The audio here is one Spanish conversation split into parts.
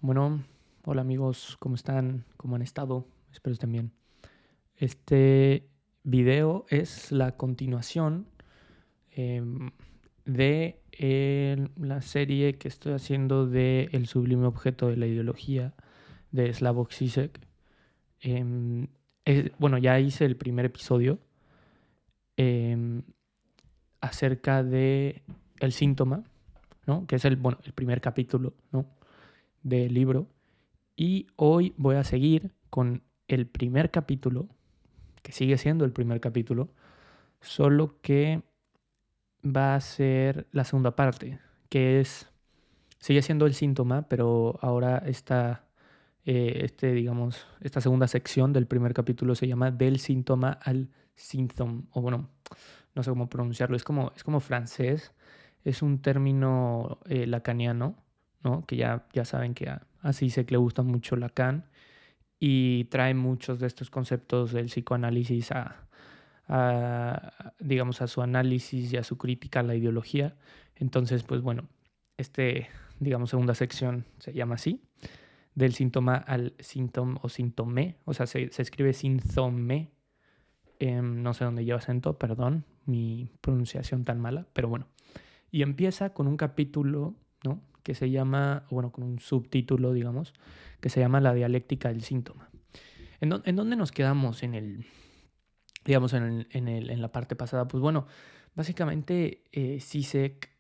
Bueno, hola amigos, ¿cómo están? ¿Cómo han estado? Espero estén bien. Este video es la continuación em, de la serie que estoy haciendo de El sublime objeto de la ideología de Slavoj Žižek. Em, bueno, ya hice el primer episodio em, acerca de el síntoma, ¿no? Que es el primer capítulo, ¿no? Del libro. Y hoy voy a seguir con el primer capítulo, que sigue siendo el primer capítulo, solo que va a ser la segunda parte, que sigue siendo el síntoma, pero ahora digamos, esta segunda sección del primer capítulo se llama Del síntoma al síntoma, o bueno, no sé cómo pronunciarlo, es como francés, es un término lacaniano, ¿no? Que ya saben que así sé que le gusta mucho Lacan y trae muchos de estos conceptos del psicoanálisis digamos, a su análisis y a su crítica a la ideología. Entonces, pues bueno, digamos, segunda sección se llama así, del síntoma al síntoma o síntome, o sea, se escribe síntome, no sé dónde lleva acento, perdón, mi pronunciación tan mala, pero bueno. Y empieza con un capítulo, ¿no? Que se llama, bueno, con un subtítulo, digamos, que se llama La dialéctica del síntoma. ¿En dónde nos quedamos digamos, en la parte pasada? Pues bueno, básicamente Zizek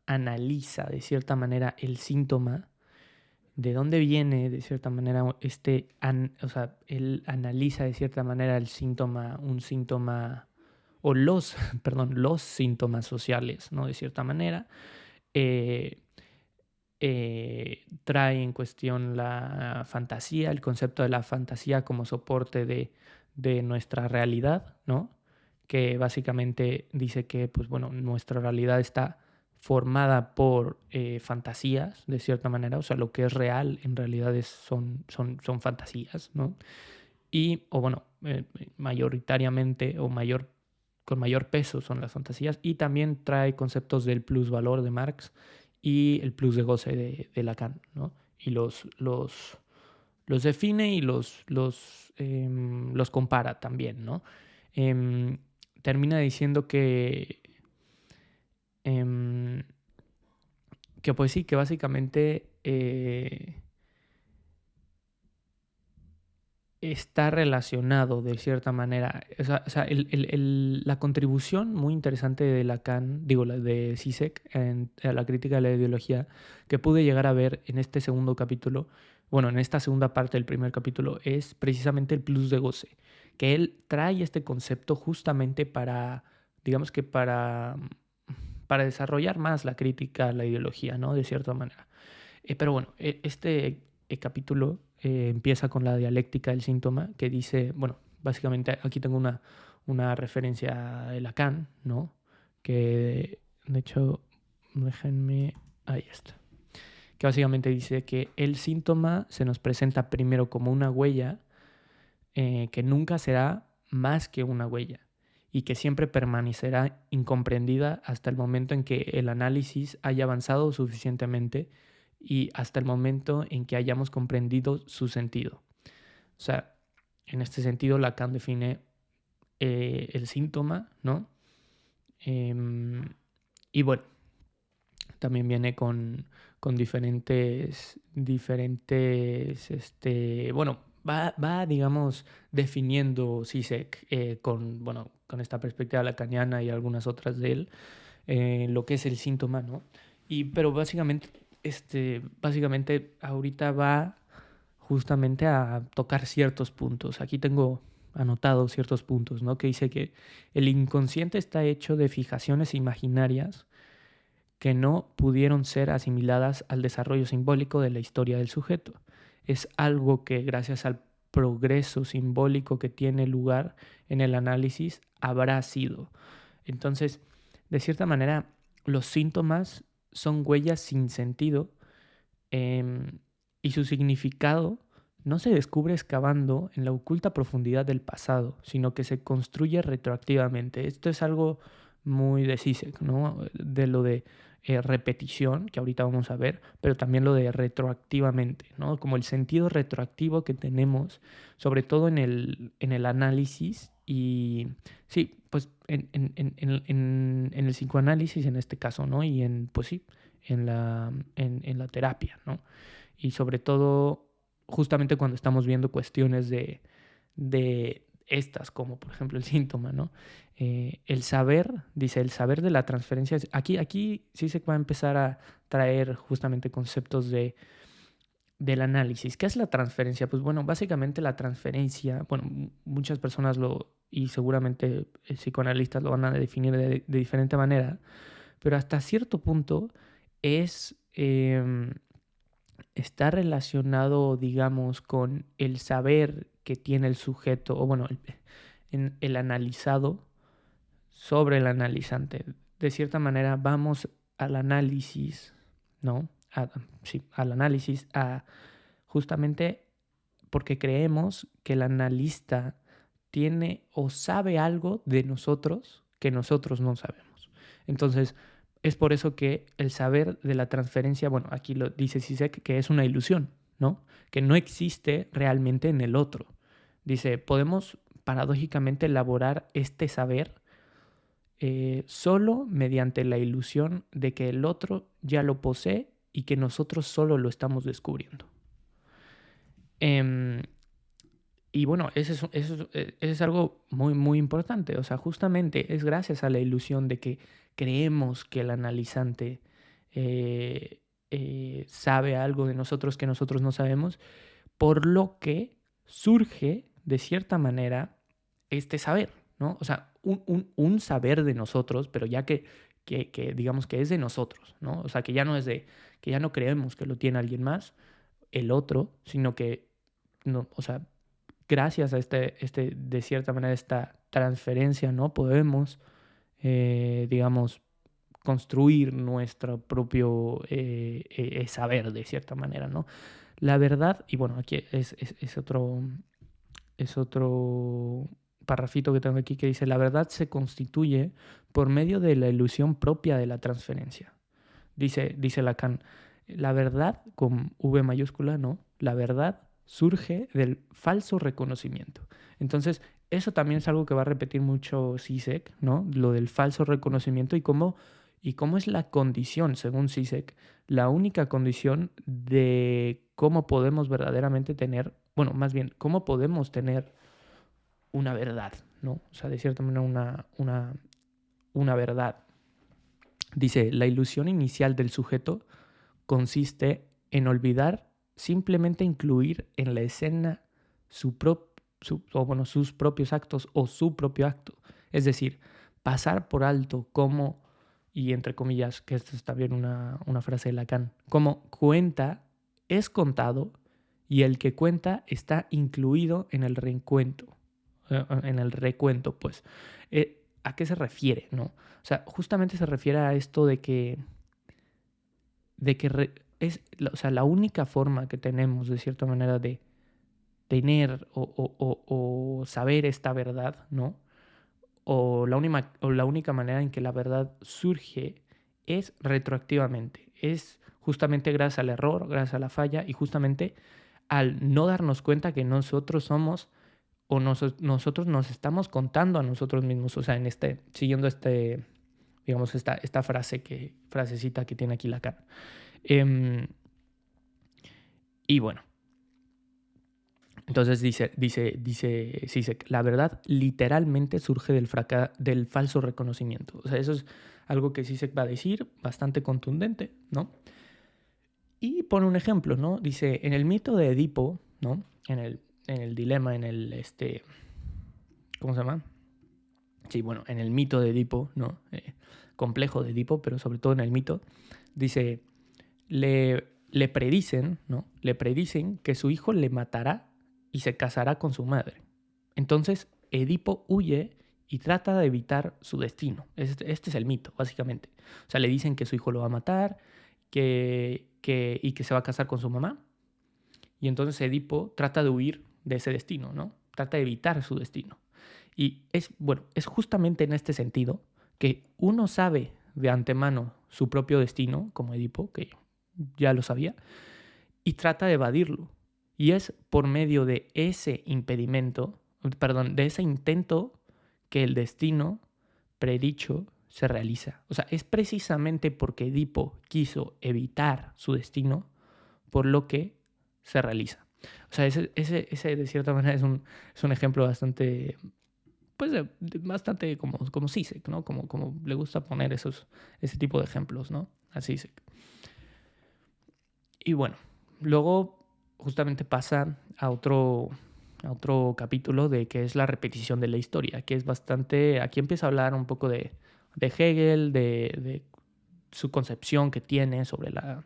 analiza de cierta manera el síntoma, de dónde viene de cierta manera o sea, él analiza de cierta manera el síntoma, un síntoma, o perdón, los síntomas sociales, ¿no? De cierta manera. Eh, Trae en cuestión la fantasía, el concepto de la fantasía como soporte de nuestra realidad, ¿no? Que básicamente dice que, pues bueno, nuestra realidad está formada por fantasías, de cierta manera, o sea, lo que es real en realidad son fantasías, ¿no? O bueno, mayoritariamente con mayor peso son las fantasías, y también trae conceptos del plusvalor de Marx y el plus de goce de Lacan, ¿no? Y los define y los compara también, ¿no? Em, Termina diciendo em, que pues sí, que básicamente está relacionado de cierta manera. O sea, la contribución muy interesante de Lacan, digo, la de Zizek a la crítica de la ideología, que pude llegar a ver en este segundo capítulo, bueno, en esta segunda parte del primer capítulo, es precisamente el plus de goce, que él trae este concepto justamente digamos que para desarrollar más la crítica a la ideología, ¿no? De cierta manera. Pero bueno, este capítulo empieza con la dialéctica del síntoma, que dice, bueno, básicamente aquí tengo una referencia de Lacan, ¿no? Que de hecho, déjenme, ahí está. Que básicamente dice que el síntoma se nos presenta primero como una huella que nunca será más que una huella y que siempre permanecerá incomprendida hasta el momento en que el análisis haya avanzado suficientemente y hasta el momento en que hayamos comprendido su sentido. O sea, en este sentido, Lacan define el síntoma, ¿no? Y bueno, también viene con bueno, digamos, definiendo Zizek con esta perspectiva lacaniana y algunas otras de él, lo que es el síntoma, ¿no? Pero básicamente ahorita va justamente a tocar ciertos puntos. Aquí tengo anotados ciertos puntos, ¿no? Que dice que el inconsciente está hecho de fijaciones imaginarias que no pudieron ser asimiladas al desarrollo simbólico de la historia del sujeto. Es algo que gracias al progreso simbólico que tiene lugar en el análisis habrá sido. Entonces, de cierta manera, los síntomas son huellas sin sentido, eh, y su significado no se descubre excavando en la oculta profundidad del pasado, sino que se construye retroactivamente. Esto es algo muy de Zizek, ¿no? De lo de repetición, que ahorita vamos a ver, pero también lo de retroactivamente, ¿no? Como el sentido retroactivo que tenemos, sobre todo en el análisis y, sí, pues en el psicoanálisis en este caso, ¿no? Y pues sí, en la terapia, ¿no? Y sobre todo, justamente cuando estamos viendo cuestiones de estas, como por ejemplo el síntoma, ¿no? El saber, dice, el saber de la transferencia. Aquí sí se va a empezar a traer justamente conceptos del análisis. ¿Qué es la transferencia? Pues bueno, básicamente la transferencia, bueno, muchas personas y seguramente psicoanalistas lo van a definir de diferente manera, pero hasta cierto punto es, está relacionado, digamos, con el saber que tiene el sujeto, o bueno, el analizado sobre el analizante. De cierta manera, vamos al análisis, ¿no? Sí, al análisis, justamente porque creemos que el analista tiene o sabe algo de nosotros que nosotros no sabemos. Entonces, es por eso que el saber de la transferencia, bueno, aquí lo dice Zizek, que es una ilusión, ¿no? Que no existe realmente en el otro. Dice, podemos paradójicamente elaborar este saber solo mediante la ilusión de que el otro ya lo posee y que nosotros solo lo estamos descubriendo. Y bueno, eso es algo muy, muy importante. O sea, justamente es gracias a la ilusión de que creemos que el analizante sabe algo de nosotros que nosotros no sabemos, por lo que surge, de cierta manera, este saber, ¿no? O sea, un saber de nosotros, pero ya que digamos que es de nosotros, ¿no? O sea, que ya no es que ya no creemos que lo tiene alguien más, el otro, sino que, no, o sea, gracias a de cierta manera, esta transferencia, ¿no? Podemos, digamos, construir nuestro propio saber, de cierta manera, ¿no? La verdad, y bueno, aquí es otro parrafito que tengo aquí que dice, la verdad se constituye por medio de la ilusión propia de la transferencia. Dice Lacan, la verdad con V mayúscula, ¿no? La verdad surge del falso reconocimiento. Entonces, eso también es algo que va a repetir mucho Zizek, ¿no? Lo del falso reconocimiento y cómo es la condición, según Zizek, la única condición de cómo podemos verdaderamente tener, bueno, más bien, cómo podemos tener una verdad, ¿no? O sea, de cierta manera una verdad. Dice, la ilusión inicial del sujeto consiste en olvidar, simplemente incluir en la escena sus propios actos o su propio acto. Es decir, pasar por alto como, y entre comillas, que esto es también una frase de Lacan, como cuenta es contado y el que cuenta está incluido en el reencuentro, en el recuento, pues. ¿A qué se refiere, no? O sea, justamente se refiere a esto de que es, o sea, la única forma que tenemos, de cierta manera, de tener o saber esta verdad, ¿no? O la única manera en que la verdad surge es retroactivamente. Es justamente gracias al error, gracias a la falla y justamente al no darnos cuenta que nosotros somos o nosotros nos estamos contando a nosotros mismos. O sea, siguiendo digamos, esta frasecita que tiene aquí Lacan. Y bueno, entonces dice Zizek, la verdad literalmente surge del falso reconocimiento. O sea, eso es algo que Zizek va a decir, bastante contundente, ¿no? Y pone un ejemplo, ¿no? Dice, en el mito de Edipo, ¿no? En el dilema, ¿cómo se llama? Sí, bueno, en el mito de Edipo, ¿no? Complejo de Edipo, pero sobre todo en el mito, dice, le predicen, ¿no? Le predicen que su hijo le matará y se casará con su madre. Entonces, Edipo huye y trata de evitar su destino. Este es el mito, básicamente. O sea, le dicen que su hijo lo va a matar y que se va a casar con su mamá. Y entonces Edipo trata de huir de ese destino, ¿no? Trata de evitar su destino. Y es justamente en este sentido que uno sabe de antemano su propio destino, como Edipo, que ya lo sabía, y trata de evadirlo. Y es por medio de ese impedimento, perdón, de ese intento que el destino predicho se realiza. O sea, es precisamente porque Edipo quiso evitar su destino por lo que se realiza. O sea, ese de cierta manera es un ejemplo bastante, pues, bastante como Zizek, ¿no? Como le gusta poner ese tipo de ejemplos, ¿no? A Zizek. Y bueno, luego justamente pasa a otro capítulo de que es la repetición de la historia, que es bastante, aquí empieza a hablar un poco de Hegel, de su concepción que tiene sobre la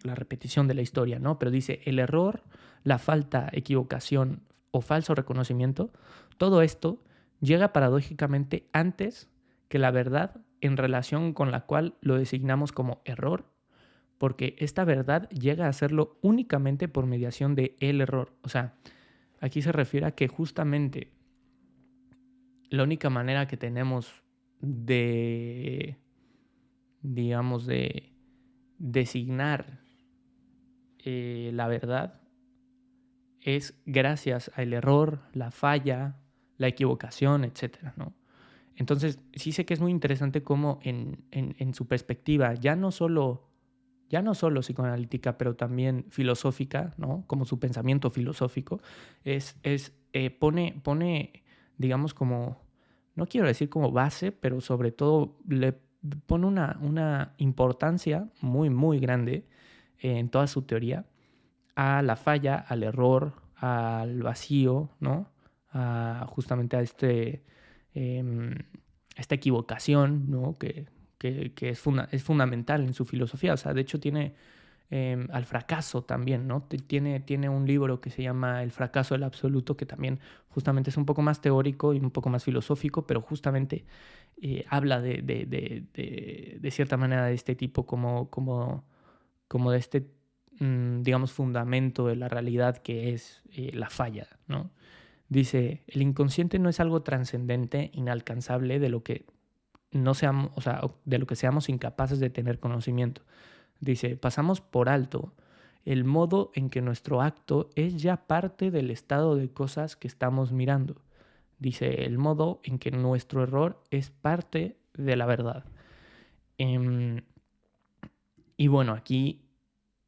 repetición de la historia, ¿no? Pero dice, el error, la falta, equivocación o falso reconocimiento, todo esto llega paradójicamente antes que la verdad en relación con la cual lo designamos como error, porque esta verdad llega a serlo únicamente por mediación de el error. O sea, aquí se refiere a que justamente la única manera que tenemos de, digamos, de designar la verdad es gracias al error, la falla, la equivocación, etcétera, ¿no? Entonces, sí sé que es muy interesante cómo en su perspectiva, ya no solo psicoanalítica, pero también filosófica, ¿no? Como su pensamiento filosófico, pone, digamos, como, no quiero decir como base, pero sobre todo le pone una importancia muy, muy grande en toda su teoría a la falla, al error, al vacío, ¿no? Justamente a esta equivocación, ¿no? Que es fundamental en su filosofía. O sea, de hecho tiene al fracaso también, ¿no? Tiene un libro que se llama El fracaso del absoluto, que también justamente es un poco más teórico y un poco más filosófico, pero justamente habla de cierta manera de este tipo como de este, digamos, fundamento de la realidad que es la falla, ¿no? Dice, el inconsciente no es algo trascendente, inalcanzable, de lo que no seamos, o sea, de lo que seamos incapaces de tener conocimiento. Dice, pasamos por alto el modo en que nuestro acto es ya parte del estado de cosas que estamos mirando. Dice, el modo en que nuestro error es parte de la verdad. Em, y bueno, aquí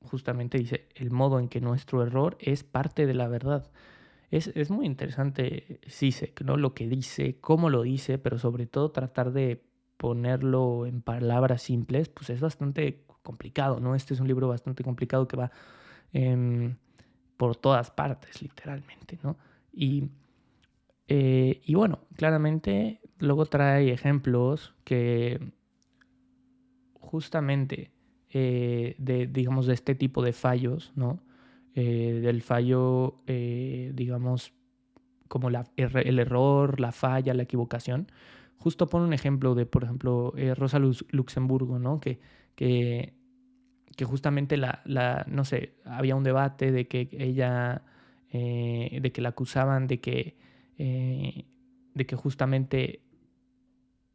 justamente dice, el modo en que nuestro error es parte de la verdad. Es muy interesante Zizek, ¿no? Lo que dice, cómo lo dice, pero sobre todo tratar de ponerlo en palabras simples, pues es bastante complicado, ¿no? Este es un libro bastante complicado que va em, por todas partes, literalmente, ¿no? Y bueno, claramente luego trae ejemplos que justamente digamos, de este tipo de fallos, ¿no? Del fallo, digamos, como el error, la falla, la equivocación. Justo pone un ejemplo de, por ejemplo, Rosa Luxemburgo, ¿no? Que, que justamente no sé, había un debate de que ella, de que la acusaban de que justamente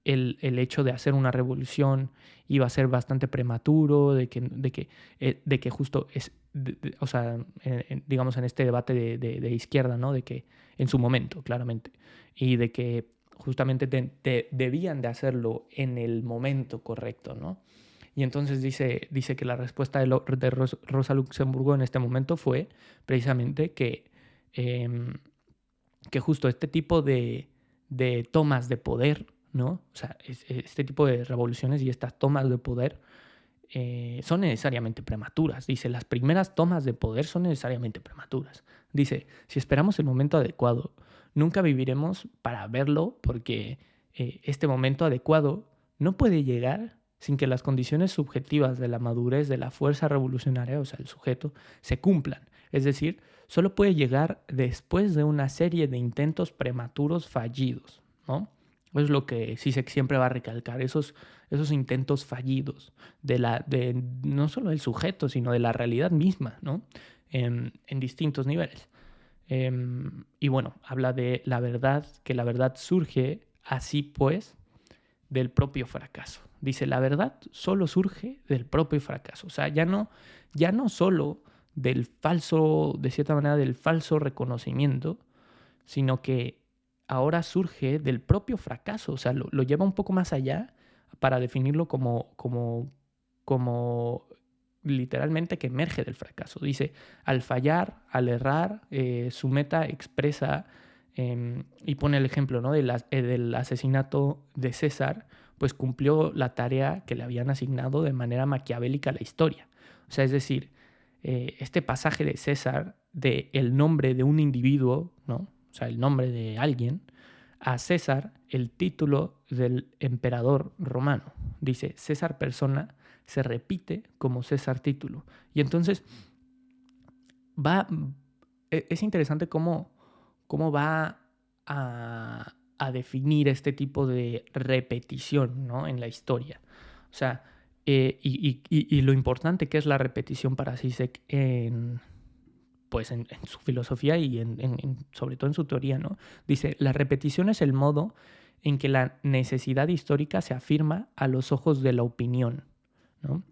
el hecho de hacer una revolución iba a ser bastante prematuro, de que justo es, o sea, digamos en este debate de izquierda, ¿no? De que en su momento, claramente, y de que justamente debían de hacerlo en el momento correcto, ¿no? Y entonces dice que la respuesta de Rosa Luxemburgo en este momento fue precisamente em, que justo este tipo de tomas de poder, ¿no? O sea, este tipo de revoluciones y estas tomas de poder son necesariamente prematuras. Dice, las primeras tomas de poder son necesariamente prematuras. Dice, si esperamos el momento adecuado, nunca viviremos para verlo porque este momento adecuado no puede llegar sin que las condiciones subjetivas de la madurez de la fuerza revolucionaria, o sea, el sujeto, se cumplan. Es decir, solo puede llegar después de una serie de intentos prematuros fallidos, ¿no? Eso es lo que Zizek siempre va a recalcar, esos intentos fallidos de no solo del sujeto, sino de la realidad misma, ¿no? En distintos niveles. Y bueno, habla de la verdad, que la verdad surge así pues del propio fracaso. Dice, la verdad solo surge del propio fracaso. O sea, ya no solo del falso, de cierta manera, del falso reconocimiento, sino que ahora surge del propio fracaso. O sea, lo lleva un poco más allá para definirlo como literalmente que emerge del fracaso. Dice, al fallar, al errar, su meta expresa, y pone el ejemplo, ¿no? Del asesinato de César, pues cumplió la tarea que le habían asignado de manera maquiavélica a la historia. O sea, es decir, este pasaje de César, de el nombre de un individuo, ¿no? O sea, el nombre de alguien, a César el título del emperador romano. Dice, César persona se repite como César título. Y entonces es interesante cómo va a definir este tipo de repetición, ¿no? En la historia. O sea, y lo importante que es la repetición para Zizek pues en su filosofía y sobre todo en su teoría, ¿no? Dice, la repetición es el modo en que la necesidad histórica se afirma a los ojos de la opinión, ¿no?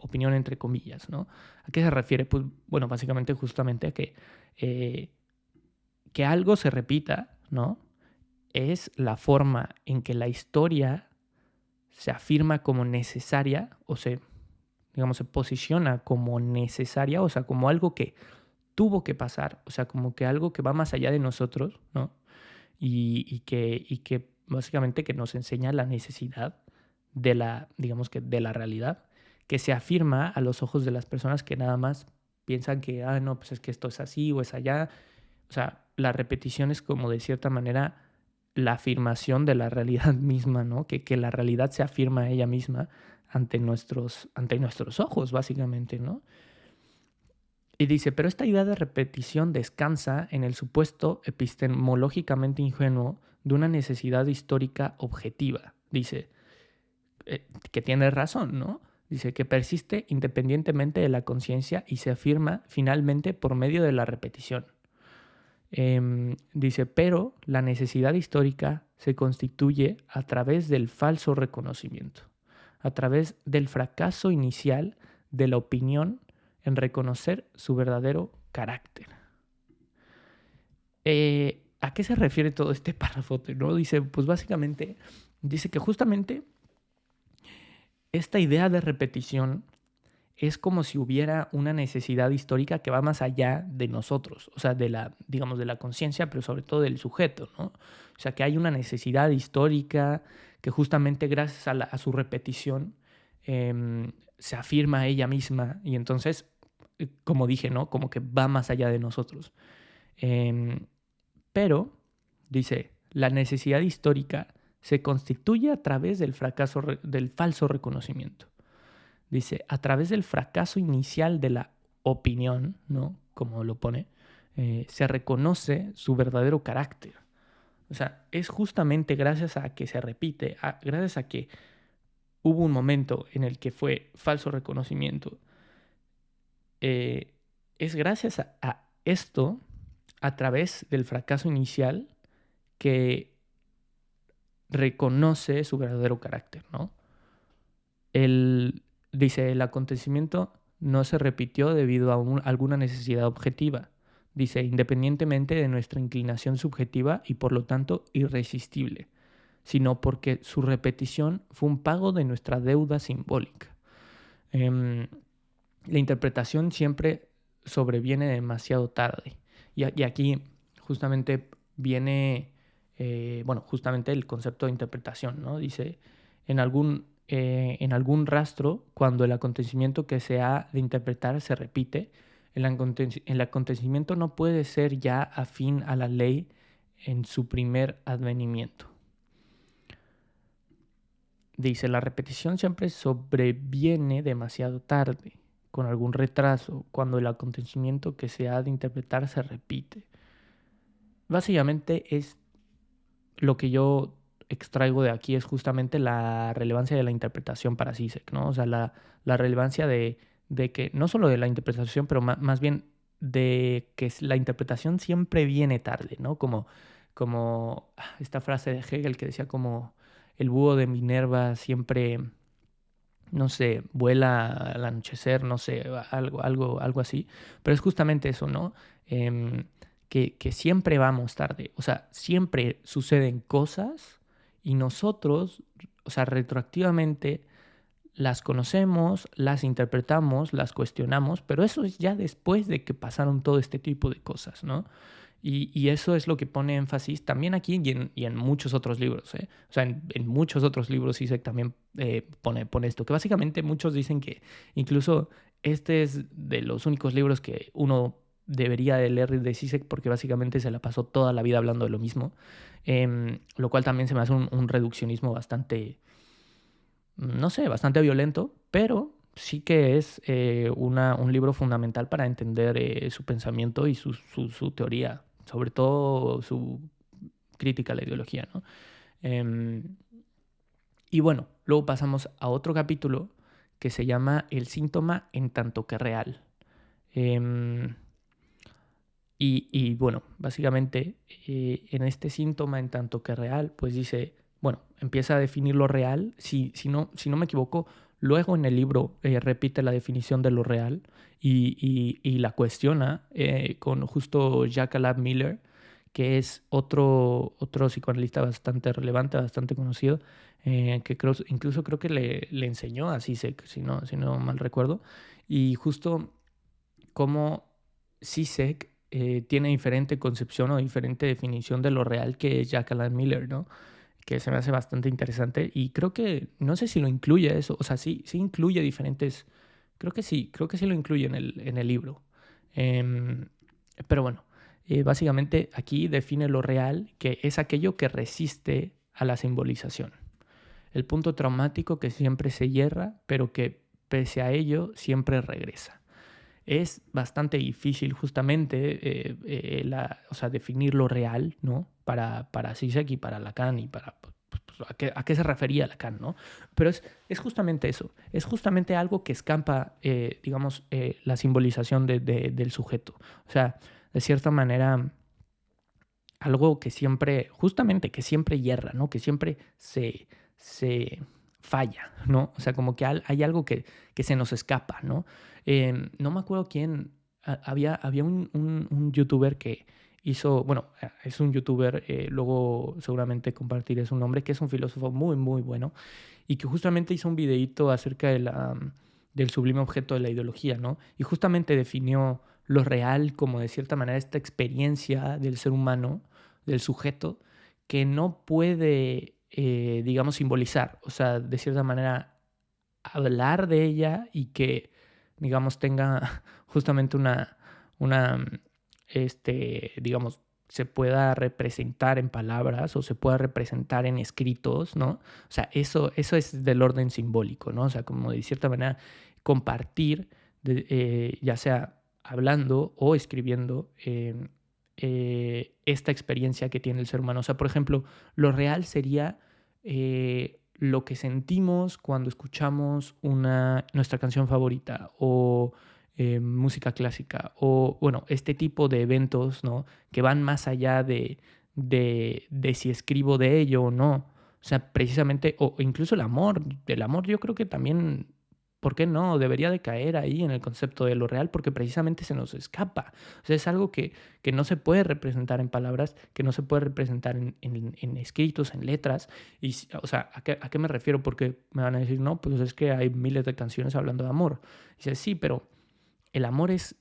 Opinión entre comillas, ¿no? ¿A qué se refiere? Pues, bueno, básicamente justamente a que algo se repita, ¿no? Es la forma en que la historia se afirma como necesaria o se posiciona como necesaria, o sea, como algo que tuvo que pasar, o sea, como que algo que va más allá de nosotros, ¿no? Y que básicamente que nos enseña la necesidad de de la realidad, que se afirma a los ojos de las personas que nada más piensan que, no, pues es que esto es así o es allá. O sea, la repetición es como de cierta manera la afirmación de la realidad misma, ¿no? Que la realidad se afirma a ella misma ante nuestros ojos, básicamente, ¿no? Y dice, pero esta idea de repetición descansa en el supuesto epistemológicamente ingenuo de una necesidad histórica objetiva. Dice, que tiene razón, ¿no? Dice que persiste independientemente de la conciencia y se afirma finalmente por medio de la repetición. Dice, pero la necesidad histórica se constituye a través del falso reconocimiento, a través del fracaso inicial de la opinión en reconocer su verdadero carácter. ¿A qué se refiere todo este párrafo? ¿No? Dice, pues básicamente, dice que justamente esta idea de repetición es como si hubiera una necesidad histórica que va más allá de nosotros, o sea, de la conciencia, pero sobre todo del sujeto, ¿no? O sea, que hay una necesidad histórica que justamente gracias a su repetición se afirma a ella misma y entonces, como dije, ¿no? Como que va más allá de nosotros. Pero, dice, la necesidad histórica se constituye a través del falso reconocimiento. Dice, a través del fracaso inicial de la opinión, ¿no? Como lo pone, se reconoce su verdadero carácter. O sea, es justamente gracias a que se repite, gracias a que hubo un momento en el que fue falso reconocimiento, es gracias a esto, a través del fracaso inicial, que reconoce su verdadero carácter, ¿no? Dice, el acontecimiento no se repitió debido a alguna necesidad objetiva. Dice, independientemente de nuestra inclinación subjetiva y por lo tanto irresistible, sino porque su repetición fue un pago de nuestra deuda simbólica. La interpretación siempre sobreviene demasiado tarde. Y aquí justamente viene, justamente el concepto de interpretación, ¿no? Dice, en algún rastro, cuando el acontecimiento que se ha de interpretar se repite, el acontecimiento no puede ser ya afín a la ley en su primer advenimiento. Dice, la repetición siempre sobreviene demasiado tarde, con algún retraso, cuando el acontecimiento que se ha de interpretar se repite. Básicamente es lo que yo extraigo de aquí es justamente la relevancia de la interpretación para Zizek, ¿no? O sea, la relevancia de que, no solo de la interpretación, pero más bien de que la interpretación siempre viene tarde, ¿no? Como esta frase de Hegel que decía como el búho de Minerva siempre, no sé, vuela al anochecer, no sé, algo así. Pero es justamente eso, ¿no? Em, que siempre vamos tarde. O sea, siempre suceden cosas y nosotros, o sea, retroactivamente las conocemos, las interpretamos, las cuestionamos, pero eso es ya después de que pasaron todo este tipo de cosas, ¿no? Y eso es lo que pone énfasis también aquí y en muchos otros libros, ¿eh? O sea, en muchos otros libros Zizek también pone esto, que básicamente muchos dicen que incluso este es de los únicos libros que uno debería de leer de Zizek porque básicamente se la pasó toda la vida hablando de lo mismo, lo cual también se me hace un reduccionismo bastante, no sé, bastante violento, pero sí que es un libro fundamental para entender su pensamiento y su teoría, sobre todo su crítica a la ideología, ¿no? Em, y bueno, luego pasamos a otro capítulo que se llama El síntoma en tanto que real. Em, y bueno, básicamente en este síntoma en tanto que real, pues dice, bueno, empieza a definir lo real. Si no me equivoco, luego en el libro repite la definición de lo real y la cuestiona con justo Jacques Alab Miller, que es otro psicoanalista bastante relevante, bastante conocido, que incluso creo que le enseñó a Zizek, si no mal recuerdo. Y justo cómo Zizek tiene diferente concepción o diferente definición de lo real que Jack Alan Miller, ¿no? Que se me hace bastante interesante y creo que, no sé si lo incluye eso, o sea, sí incluye diferentes, creo que sí lo incluye en el libro. Em, pero bueno, básicamente aquí define lo real, que es aquello que resiste a la simbolización. El punto traumático que siempre se hierra, pero que pese a ello siempre regresa. Es bastante difícil justamente o sea, definir lo real, ¿no? Para Zizek y para Lacan y para pues, a qué se refería Lacan, ¿no? Pero es justamente eso, es justamente algo que escapa, digamos, la simbolización del sujeto. O sea, de cierta manera, algo que siempre, justamente, que siempre hierra, ¿no? Que siempre se falla, ¿no? O sea, como que hay algo que se nos escapa, ¿no? No me acuerdo quién, había un youtuber que hizo, bueno, es un youtuber, luego seguramente compartiré su nombre, que es un filósofo muy, muy bueno, y que justamente hizo un videíto acerca del sublime objeto de la ideología, ¿no? Y justamente definió lo real como de cierta manera esta experiencia del ser humano, del sujeto, que no puede, digamos, simbolizar, o sea, de cierta manera hablar de ella y que, digamos, tenga justamente digamos, se pueda representar en palabras o se pueda representar en escritos, ¿no? O sea, eso es del orden simbólico, ¿no? O sea, como de cierta manera compartir, ya sea hablando o escribiendo, esta experiencia que tiene el ser humano. O sea, por ejemplo, lo real sería lo que sentimos cuando escuchamos nuestra canción favorita o música clásica o, bueno, este tipo de eventos, ¿no? Que van más allá de si escribo de ello o no. O sea, precisamente, o incluso el amor yo creo que también, ¿por qué no? Debería de caer ahí en el concepto de lo real porque precisamente se nos escapa. O sea, es algo que no se puede representar en palabras, que no se puede representar en escritos, en letras. Y, o sea, ¿a qué me refiero? Porque me van a decir, no, pues es que hay miles de canciones hablando de amor. Dice, sí, pero el amor es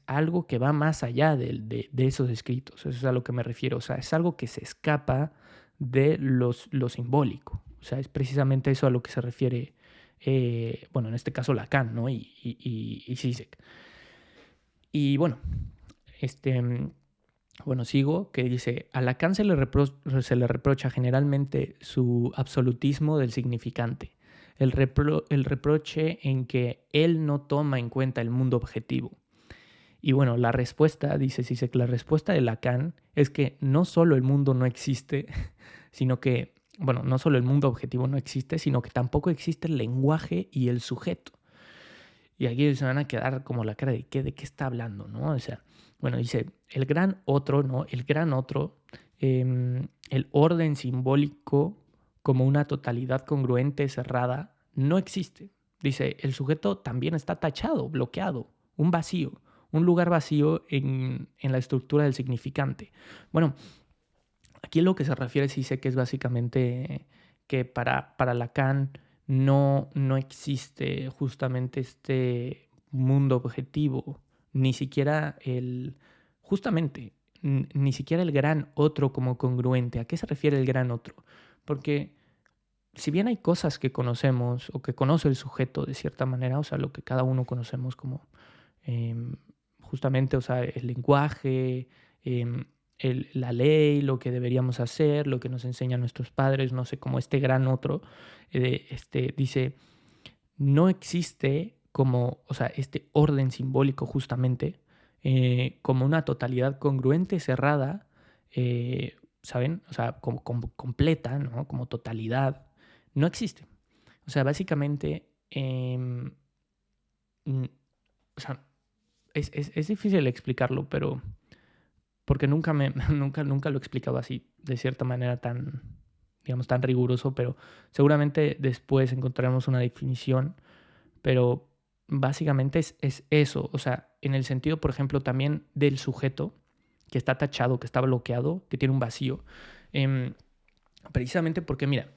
algo que va más allá de esos escritos. Eso es a lo que me refiero. O sea, es algo que se escapa de lo simbólico. O sea, es precisamente eso a lo que se refiere, bueno, en este caso Lacan, ¿no? Y Zizek. Y bueno, este, bueno, sigo, que dice, a Lacan se le reprocha generalmente su absolutismo del significante, el reproche en que él no toma en cuenta el mundo objetivo. Y bueno, la respuesta, dice Zizek, la respuesta de Lacan es que no solo el mundo no existe, sino que, bueno, no solo el mundo objetivo no existe, sino que tampoco existe el lenguaje y el sujeto. Y aquí se van a quedar como la cara de qué está hablando, ¿no? O sea, bueno, dice, el gran otro, ¿no? El gran otro, el orden simbólico como una totalidad congruente, cerrada, no existe. Dice, el sujeto también está tachado, bloqueado, un vacío, un lugar vacío en la estructura del significante. Bueno, aquí lo que se refiere sí sé que es básicamente que para Lacan no existe justamente este mundo objetivo, ni siquiera justamente, ni siquiera el gran otro como congruente. ¿A qué se refiere el gran otro? Porque si bien hay cosas que conocemos o que conoce el sujeto de cierta manera, o sea, lo que cada uno conocemos como em, justamente, o sea, el lenguaje, em, la ley, lo que deberíamos hacer, lo que nos enseñan nuestros padres, no sé, como este gran otro, dice, no existe como, o sea, este orden simbólico justamente, como una totalidad congruente, cerrada, ¿saben? O sea, como completa, ¿no? Como totalidad, no existe. O sea, básicamente, o sea, es difícil explicarlo, pero porque nunca lo he explicado así, de cierta manera tan, digamos, tan riguroso, pero seguramente después encontraremos una definición, pero básicamente es eso, o sea, en el sentido, por ejemplo, también del sujeto que está tachado, que está bloqueado, que tiene un vacío, em, precisamente porque, mira,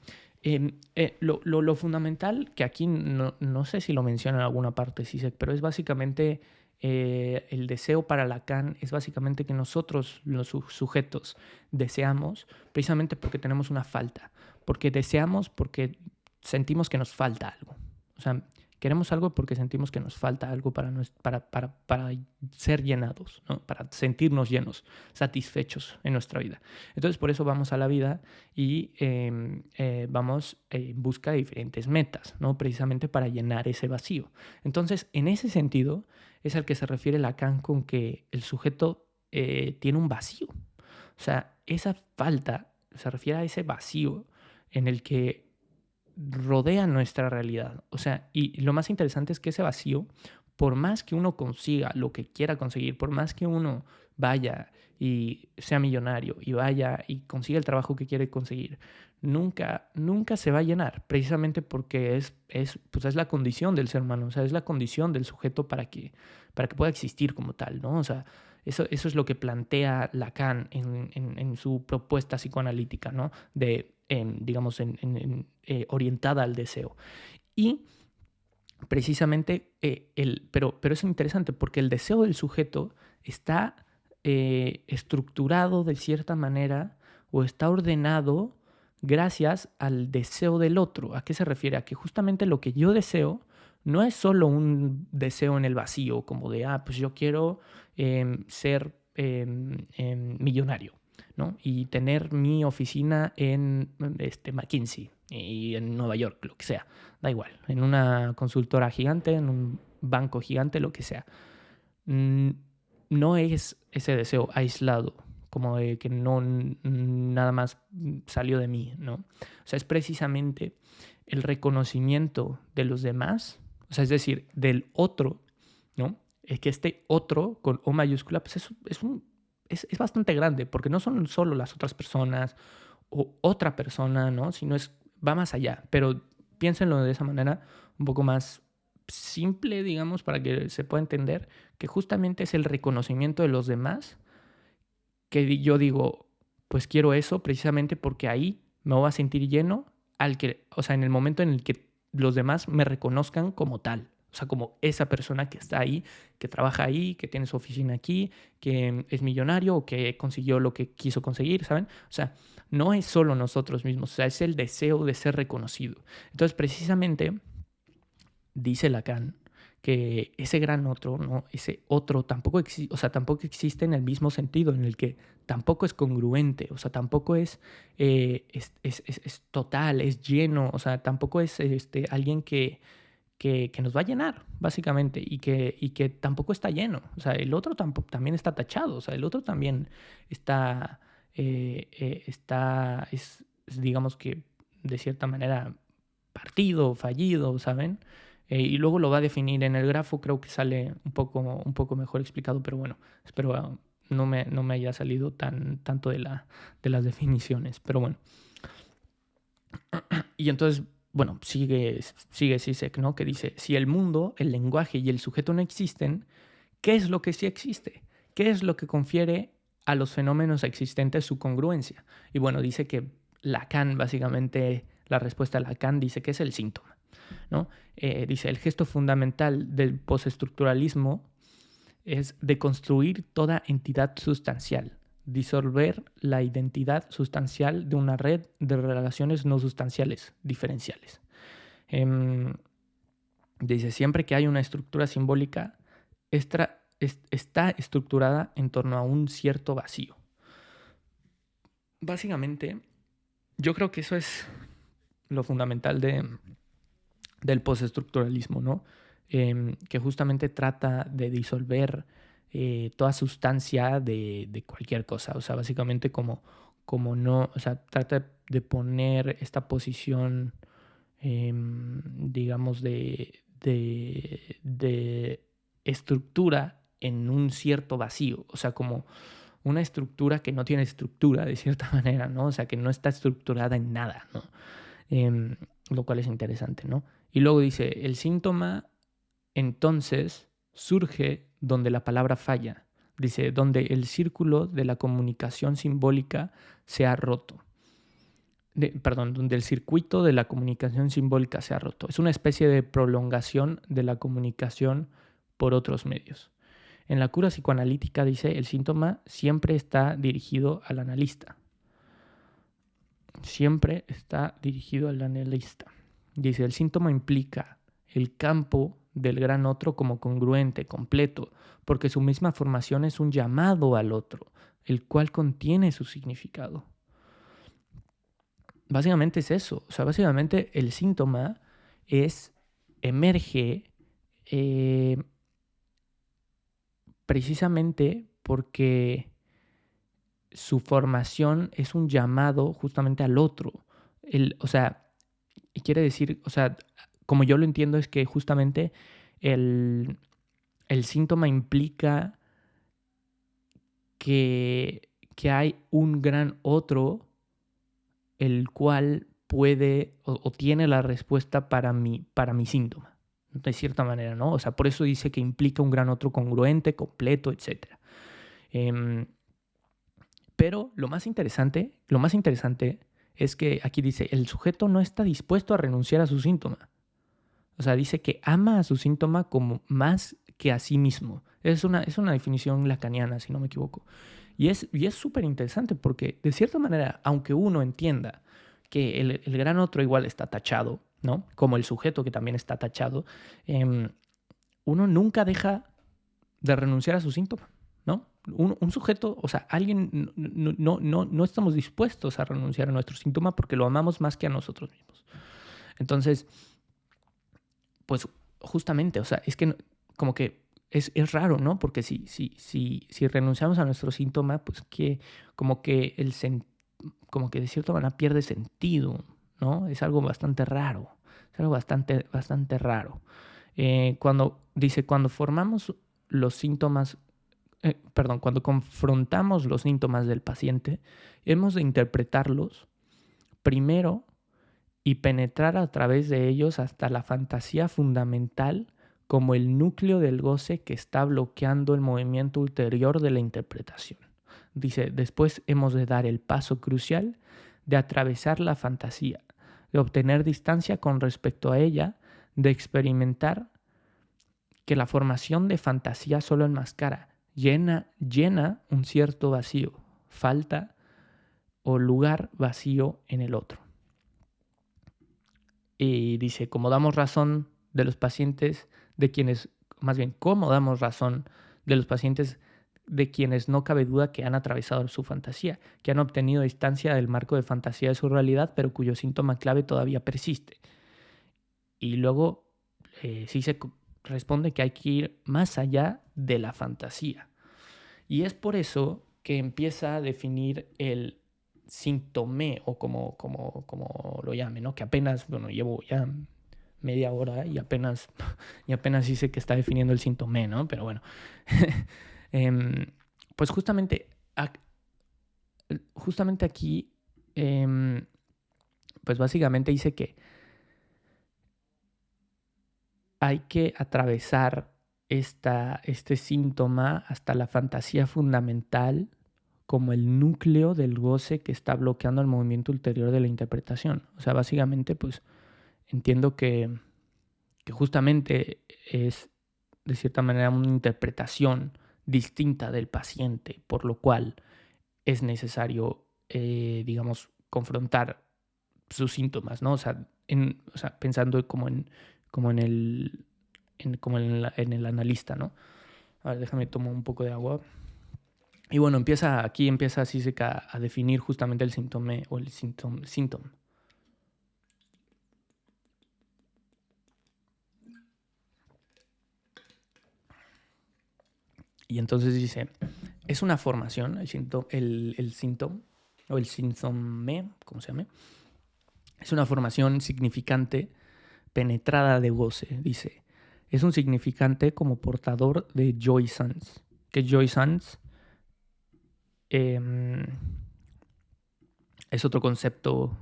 lo fundamental, que aquí no sé si lo menciona en alguna parte, Zizek, pero es básicamente el deseo para Lacan, es básicamente que nosotros, los sujetos, deseamos precisamente porque tenemos una falta, porque deseamos porque sentimos que nos falta algo. O sea, queremos algo porque sentimos que nos falta algo para ser llenados, ¿no? Para sentirnos llenos, satisfechos en nuestra vida. Entonces, por eso vamos a la vida y vamos en busca de diferentes metas, ¿no? Precisamente para llenar ese vacío. Entonces, en ese sentido, es al que se refiere Lacan con que el sujeto tiene un vacío. O sea, esa falta se refiere a ese vacío en el que rodea nuestra realidad. O sea, y lo más interesante es que ese vacío, por más que uno consiga lo que quiera conseguir, por más que uno vaya y sea millonario y vaya y consiga el trabajo que quiere conseguir, nunca se va a llenar, precisamente porque pues es la condición del ser humano, o sea, es la condición del sujeto para que pueda existir como tal, ¿no? O sea, eso es lo que plantea Lacan en su propuesta psicoanalítica, ¿no? Digamos, orientada al deseo. Y precisamente, pero es interesante porque el deseo del sujeto está estructurado de cierta manera o está ordenado gracias al deseo del otro. ¿A qué se refiere? A que justamente lo que yo deseo no es solo un deseo en el vacío, como de, pues yo quiero ser millonario, ¿no? Y tener mi oficina en McKinsey y en Nueva York, lo que sea, da igual, en una consultora gigante, en un banco gigante, lo que sea. No es ese deseo aislado, como de que no nada más salió de mí, ¿no? O sea, es precisamente el reconocimiento de los demás, o sea, es decir, del otro, ¿no? Es que este otro con O mayúscula, pues es bastante grande, porque no son solo las otras personas o otra persona, ¿no? Sino va más allá, pero piénsenlo de esa manera un poco más simple, digamos, para que se pueda entender que justamente es el reconocimiento de los demás que yo digo, pues quiero eso precisamente porque ahí me voy a sentir lleno o sea, en el momento en el que los demás me reconozcan como tal. O sea, como esa persona que está ahí, que trabaja ahí, que tiene su oficina aquí, que es millonario o que consiguió lo que quiso conseguir, ¿saben? O sea, no es solo nosotros mismos, o sea, es el deseo de ser reconocido. Entonces, precisamente, dice Lacan que ese gran otro, ¿no? Ese otro o sea, tampoco existe en el mismo sentido, en el que tampoco es congruente, o sea, tampoco es total, es lleno, o sea, tampoco es alguien que nos va a llenar, básicamente, y que tampoco está lleno. O sea, el otro también está tachado, o sea, el otro también digamos que, de cierta manera, partido, fallido, ¿saben? Y luego lo va a definir en el grafo, creo que sale un poco mejor explicado, pero bueno, espero no me haya salido tanto de las definiciones, pero bueno. Y entonces, bueno, sigue Zizek, ¿no? Que dice, si el mundo, el lenguaje y el sujeto no existen, ¿qué es lo que sí existe? ¿Qué es lo que confiere a los fenómenos existentes su congruencia? Y bueno, dice que Lacan, básicamente, la respuesta a Lacan dice que es el síntoma, ¿no? Dice, el gesto fundamental del postestructuralismo es deconstruir toda entidad sustancial, disolver la identidad sustancial de una red de relaciones no sustanciales, diferenciales. Dice, siempre que hay una estructura simbólica, está estructurada en torno a un cierto vacío. Básicamente, yo creo que eso es lo fundamental del postestructuralismo, ¿no? Que justamente trata de disolver toda sustancia de cualquier cosa. O sea, básicamente como no, o sea, trata de poner esta posición, digamos, de estructura en un cierto vacío. O sea, como una estructura que no tiene estructura, de cierta manera, ¿no? O sea, que no está estructurada en nada, ¿no? Lo cual es interesante, ¿no? Y luego dice, el síntoma entonces surge donde la palabra falla. Dice, donde el círculo de la comunicación simbólica se ha roto. Donde el circuito de la comunicación simbólica se ha roto. Es una especie de prolongación de la comunicación por otros medios. En la cura psicoanalítica, dice, el síntoma siempre está dirigido al analista. Siempre está dirigido al analista. Dice, el síntoma implica el campo del gran otro como congruente, completo, porque su misma formación es un llamado al otro, el cual contiene su significado. Básicamente es eso. O sea, básicamente el síntoma emerge precisamente porque su formación es un llamado justamente al otro. O sea, quiere decir, o sea, como yo lo entiendo es que justamente el síntoma implica que hay un gran otro el cual puede o tiene la respuesta para mi síntoma, de cierta manera, ¿no? O sea, por eso dice que implica un gran otro congruente, completo, etc. Pero lo más interesante es que aquí dice, el sujeto no está dispuesto a renunciar a su síntoma. O sea, dice que ama a su síntoma como más que a sí mismo. Es una definición lacaniana, si no me equivoco. Y es súper interesante porque, de cierta manera, aunque uno entienda que el gran otro igual está tachado, ¿no? Como el sujeto que también está tachado, uno nunca deja de renunciar a su síntoma, ¿no? Un sujeto, o sea, alguien, no estamos dispuestos a renunciar a nuestro síntoma porque lo amamos más que a nosotros mismos. Entonces, pues justamente, o sea, es que como que es raro, ¿no? Porque si renunciamos a nuestro síntoma, pues que como que como que de cierta manera pierde sentido, ¿no? Es algo bastante raro, es algo bastante raro. Cuando formamos los síntomas, cuando confrontamos los síntomas del paciente, hemos de interpretarlos primero y penetrar a través de ellos hasta la fantasía fundamental como el núcleo del goce que está bloqueando el movimiento ulterior de la interpretación. Dice, después hemos de dar el paso crucial de atravesar la fantasía, de obtener distancia con respecto a ella, de experimentar que la formación de fantasía solo enmascara, llena un cierto vacío, falta o lugar vacío en el otro. Y dice, como damos razón de los pacientes cómo damos razón de los pacientes de quienes no cabe duda que han atravesado su fantasía, que han obtenido distancia del marco de fantasía de su realidad, pero cuyo síntoma clave todavía persiste. Y luego sí se responde que hay que ir más allá de la fantasía. Y es por eso que empieza a definir el síntome, o como lo llame, ¿no? Que apenas, llevo ya media hora y apenas sí sé que está definiendo el síntome, ¿no? Pero bueno, pues justamente aquí Pues básicamente dice que hay que atravesar este síntoma hasta la fantasía fundamental como el núcleo del goce que está bloqueando el movimiento ulterior de la interpretación. O sea, básicamente, pues entiendo que justamente es de cierta manera una interpretación distinta del paciente, por lo cual es necesario, digamos, confrontar sus síntomas, ¿no? O sea, pensando como en en el analista, ¿no? A ver, déjame tomar un poco de agua. Y bueno, aquí empieza Zizek a definir justamente el síntoma o el síntoma. Y entonces dice, es una formación, el síntoma, o el síntome, ¿cómo se llama? Es una formación significante penetrada de goce, dice. Es un significante como portador de joy sans. Que joy sans es otro concepto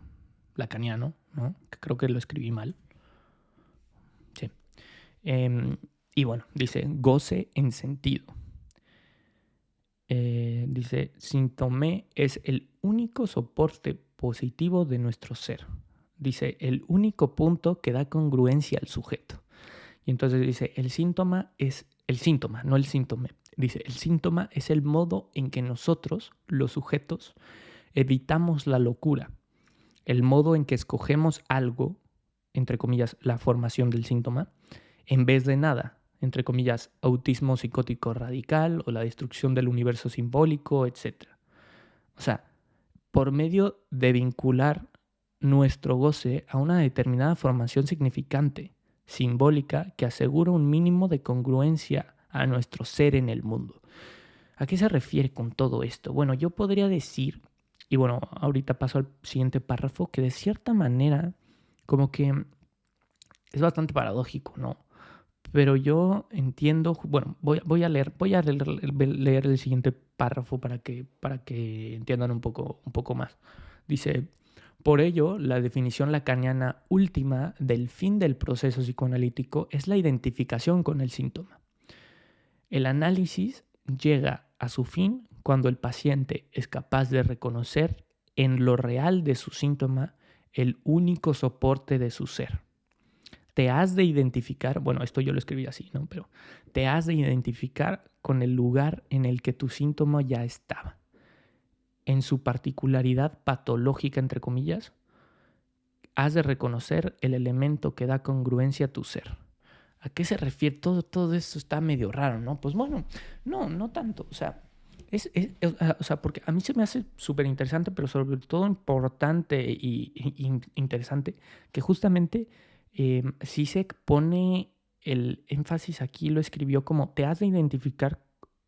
lacaniano, ¿no? Que creo que lo escribí mal. Sí. Y bueno, dice goce en sentido. Dice, síntome es el único soporte positivo de nuestro ser. Dice, el único punto que da congruencia al sujeto. Y entonces dice, el síntoma es el síntoma, no el síntome. Dice, el síntoma es el modo en que nosotros, los sujetos, evitamos la locura. El modo en que escogemos algo, entre comillas, la formación del síntoma, en vez de nada, entre comillas, autismo psicótico radical o la destrucción del universo simbólico, etc. O sea, por medio de vincular nuestro goce a una determinada formación significante, simbólica, que asegura un mínimo de congruencia a nuestro ser en el mundo. ¿A qué se refiere con todo esto? Bueno, yo podría decir, y bueno, ahorita paso al siguiente párrafo, que de cierta manera, como que es bastante paradójico, ¿no? Pero yo entiendo, bueno, voy a leer el siguiente párrafo para que entiendan un poco más. Dice, por ello, la definición lacaniana última del fin del proceso psicoanalítico es la identificación con el síntoma. El análisis llega a su fin cuando el paciente es capaz de reconocer en lo real de su síntoma el único soporte de su ser. Te has de identificar, bueno, esto yo lo escribí así, ¿no? Pero te has de identificar con el lugar en el que tu síntoma ya estaba. En su particularidad patológica, entre comillas, has de reconocer el elemento que da congruencia a tu ser. ¿A qué se refiere? Todo esto está medio raro, ¿no? Pues bueno, no tanto. O sea, porque a mí se me hace súper interesante, pero sobre todo importante y interesante, que justamente Zizek pone el énfasis aquí, lo escribió como te has de identificar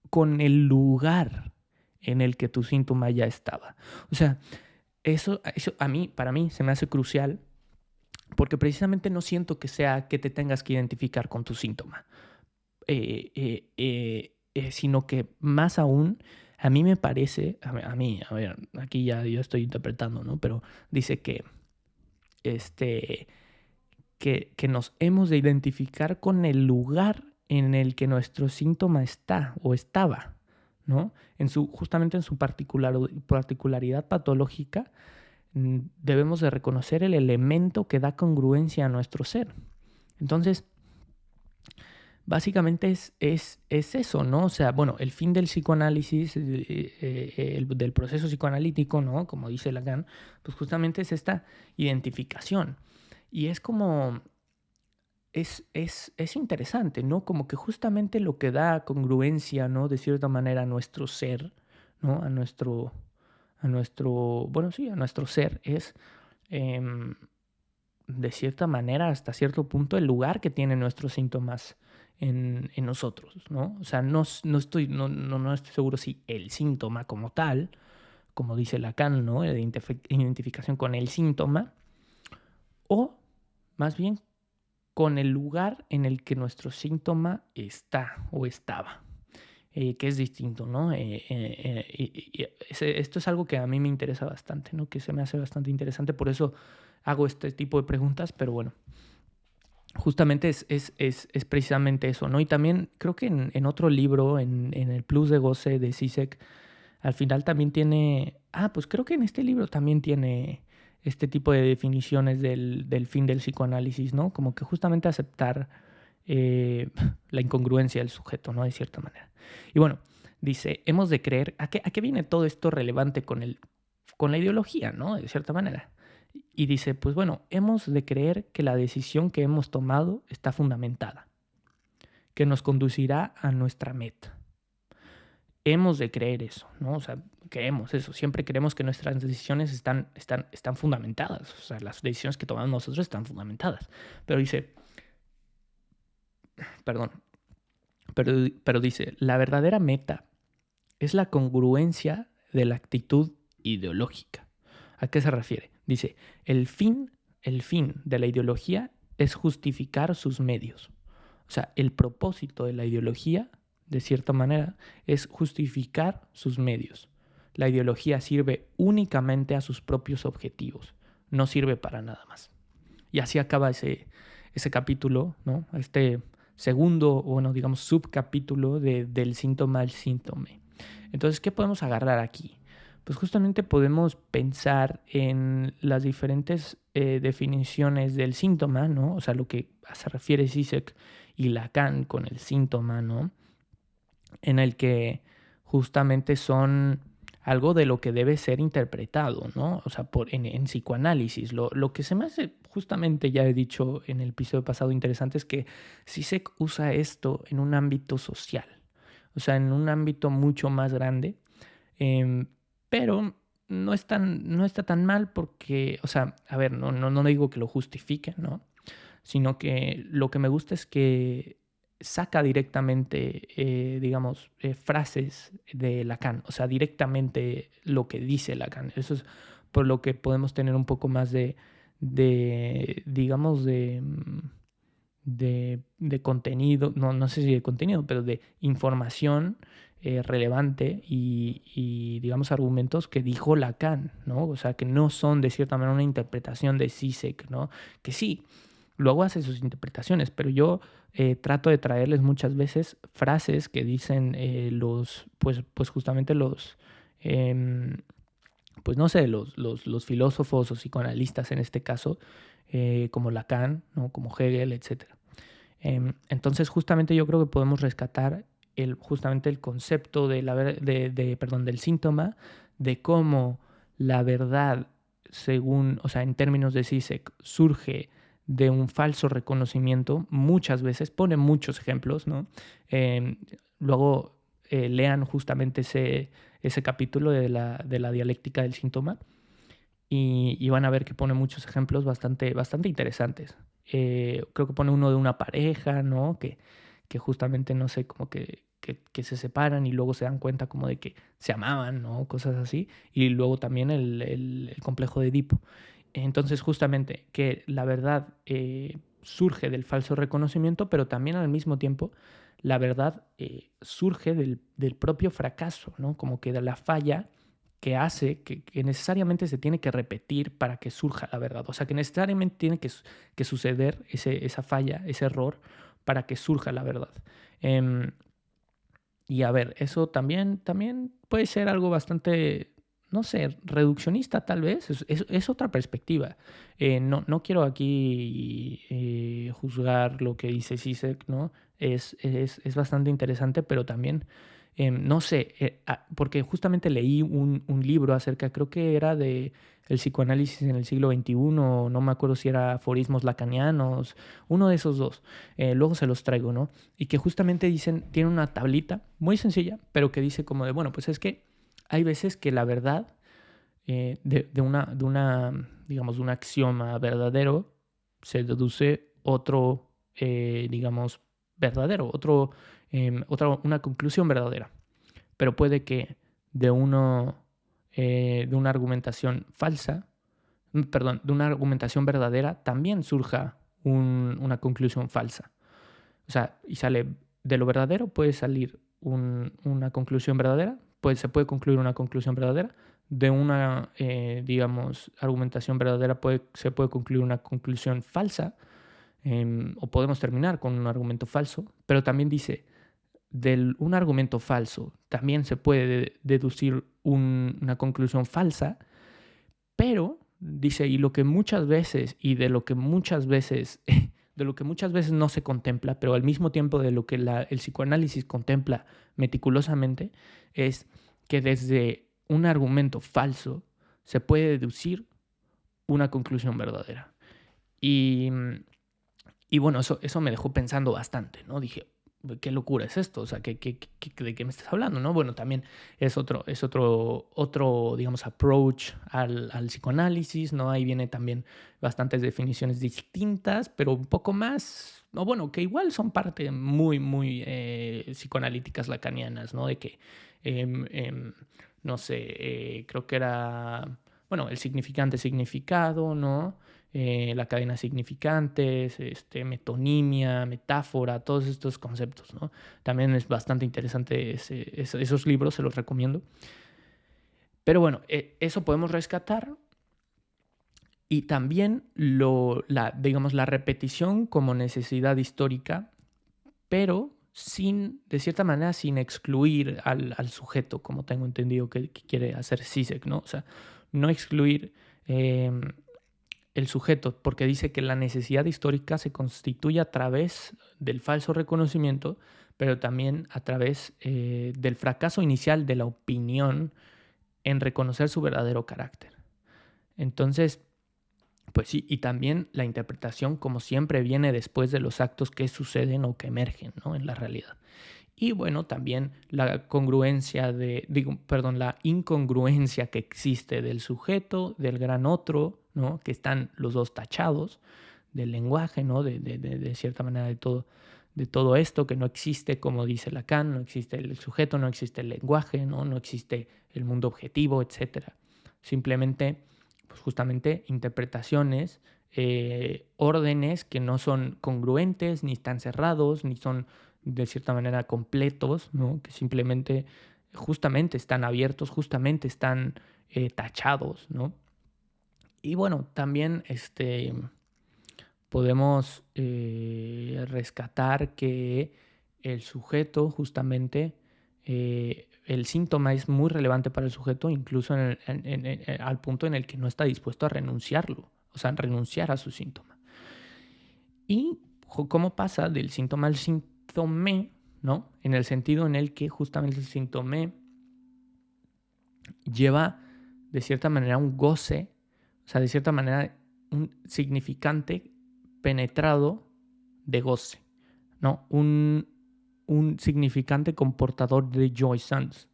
con el lugar en el que tu síntoma ya estaba. O sea, eso para mí se me hace crucial porque precisamente no siento que sea que te tengas que identificar con tu síntoma, sino que más aún, a mí me parece, a ver, aquí ya yo estoy interpretando, ¿no? Pero dice este, que nos hemos de identificar con el lugar en el que nuestro síntoma está o estaba, ¿no? Justamente en su particularidad patológica, debemos de reconocer el elemento que da congruencia a nuestro ser. Entonces, básicamente es eso, ¿no? O sea, bueno, el fin del psicoanálisis, del proceso psicoanalítico, ¿no? Como dice Lacan, pues justamente es esta identificación. Y es como, es interesante, ¿no? Como que justamente lo que da congruencia, ¿no? De cierta manera a nuestro ser, ¿no? A nuestro ser es, de cierta manera, hasta cierto punto, el lugar que tienen nuestros síntomas en nosotros, ¿no? O sea, no estoy seguro si el síntoma como tal, como dice Lacan, ¿no? La identificación con el síntoma, o más bien con el lugar en el que nuestro síntoma está o estaba. Que es distinto, ¿no? Esto es algo que a mí me interesa bastante, ¿no? Que se me hace bastante interesante, por eso hago este tipo de preguntas, pero bueno, justamente es precisamente eso, ¿no? Y también creo que en otro libro, en el Plus de Goce de Zizek, al final también tiene, pues creo que en este libro también tiene este tipo de definiciones del fin del psicoanálisis, ¿no? Como que justamente aceptar la incongruencia del sujeto, ¿no? De cierta manera. Y bueno, dice, hemos de creer, ¿a qué viene todo esto relevante con la ideología, ¿no? De cierta manera. Y dice, pues bueno, hemos de creer que la decisión que hemos tomado está fundamentada, que nos conducirá a nuestra meta. Hemos de creer eso, ¿no? O sea, creemos eso. Siempre creemos que nuestras decisiones están fundamentadas. O sea, las decisiones que tomamos nosotros están fundamentadas. Pero dice, perdón, pero dice, la verdadera meta es la congruencia de la actitud ideológica. ¿A qué se refiere? Dice, el fin de la ideología es justificar sus medios. O sea, el propósito de la ideología, de cierta manera, es justificar sus medios. La ideología sirve únicamente a sus propios objetivos, no sirve para nada más. Y así acaba ese capítulo, ¿no? Este segundo, bueno, digamos, subcapítulo del síntoma al síntome. Entonces, ¿qué podemos agarrar aquí? Pues justamente podemos pensar en las diferentes definiciones del síntoma, ¿no? O sea, lo que se refiere Zizek y Lacan con el síntoma, ¿no? En el que justamente son algo de lo que debe ser interpretado, ¿no? O sea, en psicoanálisis. Lo que se me hace, justamente ya he dicho en el episodio pasado interesante, es que Zizek usa esto en un ámbito social. O sea, en un ámbito mucho más grande. Pero no está tan mal porque, o sea, a ver, no digo que lo justifique, ¿no? Sino que lo que me gusta es que saca directamente, digamos, frases de Lacan, o sea, directamente lo que dice Lacan. Eso es por lo que podemos tener un poco más digamos, de contenido, no sé si de contenido, pero de información relevante y, digamos, argumentos que dijo Lacan, ¿no? O sea, que no son de cierta manera una interpretación de Zizek, ¿no? Que sí, luego hace sus interpretaciones, pero yo trato de traerles muchas veces frases que dicen pues justamente em, pues no sé, los filósofos o psicoanalistas en este caso, como Lacan, ¿no? Como Hegel, etc. Entonces justamente yo creo que podemos rescatar justamente el concepto del síntoma, de cómo la verdad, según, o sea, en términos de Zizek, surge de un falso reconocimiento. Muchas veces pone muchos ejemplos, ¿no? Luego lean justamente ese capítulo de la dialéctica del síntoma y van a ver que pone muchos ejemplos bastante interesantes. Creo que pone uno de una pareja, ¿no? Que justamente, no sé, como que se separan y luego se dan cuenta como de que se amaban, ¿no? Cosas así. Y luego también el complejo de Edipo. Entonces, justamente, que la verdad surge del falso reconocimiento, pero también al mismo tiempo la verdad surge del propio fracaso, ¿no? Como que de la falla que hace que necesariamente se tiene que repetir para que surja la verdad. O sea, que necesariamente tiene que suceder esa falla, ese error, para que surja la verdad. Y a ver, eso también puede ser algo bastante, no sé, reduccionista tal vez. Es otra perspectiva. No quiero aquí juzgar lo que dice Zizek, ¿no? Es bastante interesante, pero también no sé, porque justamente leí un libro acerca, creo que era de el psicoanálisis en el siglo XXI, no me acuerdo si era aforismos lacanianos, uno de esos dos, luego se los traigo, ¿no? Y que justamente tiene una tablita muy sencilla, pero que dice como de, bueno, pues es que hay veces que la verdad digamos, de un axioma verdadero se deduce otro, digamos, verdadero, una conclusión verdadera. Pero puede que de de una argumentación falsa, perdón, de una argumentación verdadera también surja una conclusión falsa. O sea, y sale de lo verdadero, puede salir una conclusión verdadera, se puede concluir una conclusión verdadera, de una, digamos, argumentación verdadera se puede concluir una conclusión falsa, o podemos terminar con un argumento falso, pero también dice, de un argumento falso también se puede deducir una conclusión falsa, pero dice, y lo que muchas veces, y de lo que muchas veces, de lo que muchas veces no se contempla, pero al mismo tiempo de lo que el psicoanálisis contempla meticulosamente, es que desde un argumento falso se puede deducir una conclusión verdadera. Y bueno, eso me dejó pensando bastante, ¿no? Dije, qué locura es esto, o sea, ¿de qué me estás hablando, no? Bueno, también es otro digamos, approach al psicoanálisis, ¿no? Ahí viene también bastantes definiciones distintas, pero un poco más, no, bueno, que igual son parte muy, muy psicoanalíticas lacanianas, ¿no? De que, no sé, creo que era, bueno, el significante significado, ¿no? La cadena de significantes, metonimia, metáfora, todos estos conceptos, ¿no? También es bastante interesante esos libros, se los recomiendo. Pero bueno, eso podemos rescatar. Y también digamos, la repetición como necesidad histórica, pero de cierta manera, sin excluir al sujeto, como tengo entendido que quiere hacer Zizek, ¿no? O sea, no excluir el sujeto, porque dice que la necesidad histórica se constituye a través del falso reconocimiento, pero también a través del fracaso inicial de la opinión en reconocer su verdadero carácter. Entonces, pues sí, y también la interpretación, como siempre, viene después de los actos que suceden o que emergen, ¿no?, en la realidad. Y bueno, también la la incongruencia que existe del sujeto, del gran otro, ¿no?, que están los dos tachados, del lenguaje, ¿no?, de cierta manera de todo esto, que no existe, como dice Lacan, no existe el sujeto, no existe el lenguaje, no existe el mundo objetivo, etc. Simplemente, pues justamente, interpretaciones, órdenes que no son congruentes, ni están cerrados, ni son de cierta manera completos, ¿no?, que simplemente justamente están abiertos, justamente están tachados, ¿no? Y bueno, también podemos rescatar que el sujeto, justamente, el síntoma es muy relevante para el sujeto, incluso al punto en el que no está dispuesto a renunciarlo, o sea, renunciar a su síntoma. ¿Y cómo pasa del síntoma al síntome, ¿no? En el sentido en el que justamente el síntome lleva de cierta manera un goce, o sea, de cierta manera un significante penetrado de goce, ¿no? Un significante comportador de joy sans.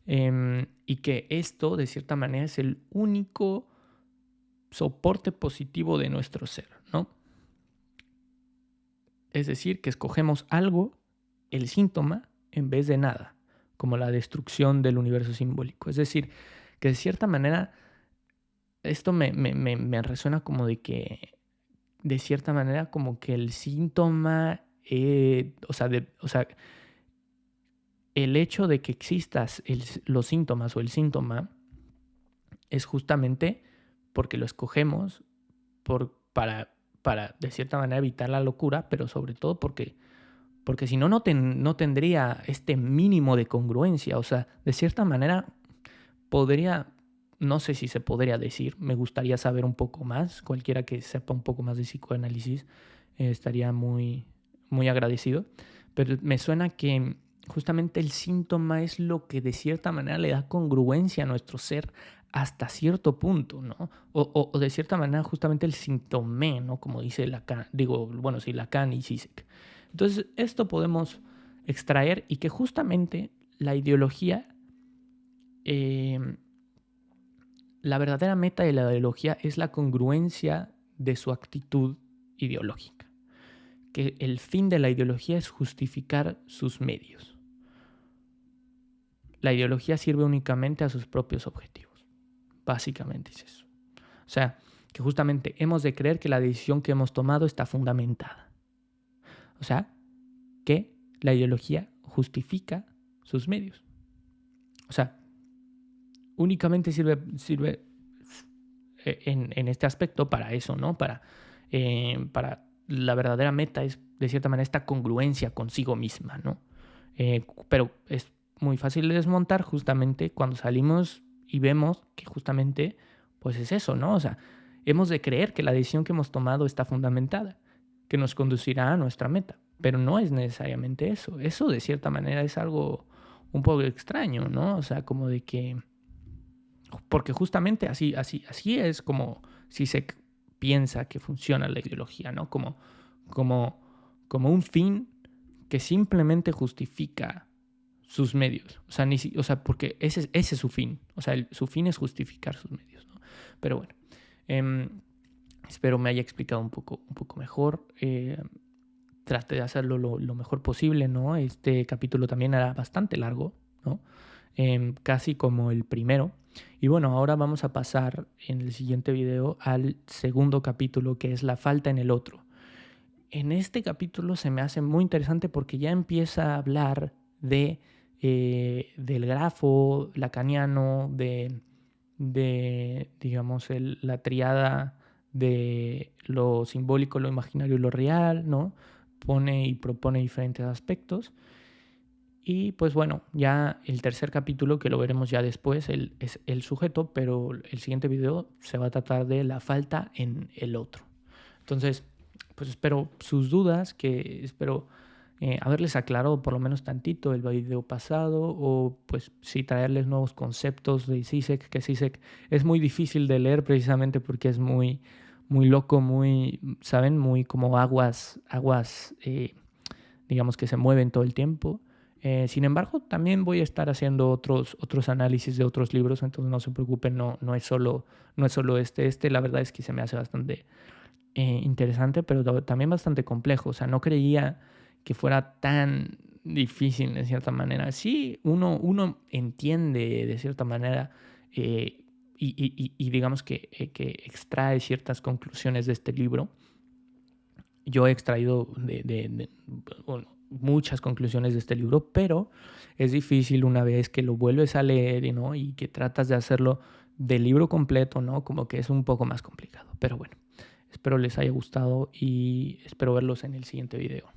Y que esto, de cierta manera, es el único soporte positivo de nuestro ser, ¿no? Es decir, que escogemos algo, el síntoma, en vez de nada, como la destrucción del universo simbólico. Es decir, que de cierta manera, esto me resuena como de que, de cierta manera, como que el síntoma, o sea, el hecho de que existas los síntomas o el síntoma es justamente porque lo escogemos para, de cierta manera, evitar la locura, pero sobre todo porque si no, no tendría este mínimo de congruencia. O sea, de cierta manera podría, no sé si se podría decir, me gustaría saber un poco más, cualquiera que sepa un poco más de psicoanálisis estaría muy, muy agradecido, pero me suena que justamente el síntoma es lo que de cierta manera le da congruencia a nuestro ser hasta cierto punto, ¿no? O de cierta manera justamente el síntome, ¿no? Como dice Lacan, Lacan y Zizek. Entonces, esto podemos extraer, y que justamente la ideología, la verdadera meta de la ideología es la congruencia de su actitud ideológica. Que el fin de la ideología es justificar sus medios. La ideología sirve únicamente a sus propios objetivos. Básicamente es eso. O sea, que justamente hemos de creer que la decisión que hemos tomado está fundamentada. O sea, que la ideología justifica sus medios. O sea, únicamente sirve en este aspecto para eso, ¿no? Para la verdadera meta es, de cierta manera, esta congruencia consigo misma, ¿no? Pero es muy fácil de desmontar justamente cuando salimos y vemos que justamente, pues es eso, ¿no? O sea, hemos de creer que la decisión que hemos tomado está fundamentada, que nos conducirá a nuestra meta, pero no es necesariamente eso. Eso, de cierta manera, es algo un poco extraño, ¿no? O sea, como de que... Porque justamente así es como si se piensa que funciona la ideología, ¿no? Como, como un fin que simplemente justifica sus medios. O sea, porque ese es su fin. O sea, su fin es justificar sus medios, ¿no? Pero bueno, espero me haya explicado un poco mejor. Traté de hacerlo lo mejor posible, ¿no? Este capítulo también era bastante largo, ¿no? Casi como el primero. Y bueno, ahora vamos a pasar en el siguiente video al segundo capítulo, que es la falta en el otro. En este capítulo se me hace muy interesante porque ya empieza a hablar del grafo lacaniano, digamos, la triada de lo simbólico, lo imaginario y lo real, ¿no? Pone y propone diferentes aspectos. Y pues bueno, ya el tercer capítulo, que lo veremos ya después, es el sujeto, pero el siguiente video se va a tratar de la falta en el otro. Entonces, pues espero sus dudas, que espero haberles aclarado por lo menos tantito el video pasado, o pues sí traerles nuevos conceptos de Zizek, que Zizek es muy difícil de leer precisamente porque es muy, muy loco, muy, ¿saben? Muy como aguas digamos que se mueven todo el tiempo. Sin embargo, también voy a estar haciendo otros análisis de otros libros, entonces no se preocupen, no es solo este. Este la verdad es que se me hace bastante interesante, pero también bastante complejo. O sea, no creía que fuera tan difícil de cierta manera. Sí, uno entiende de cierta manera y digamos que extrae ciertas conclusiones de este libro. Yo he extraído bueno, muchas conclusiones de este libro, pero es difícil una vez que lo vuelves a leer, ¿no? Y que tratas de hacerlo del libro completo, ¿no? Como que es un poco más complicado. Pero bueno, espero les haya gustado y espero verlos en el siguiente video.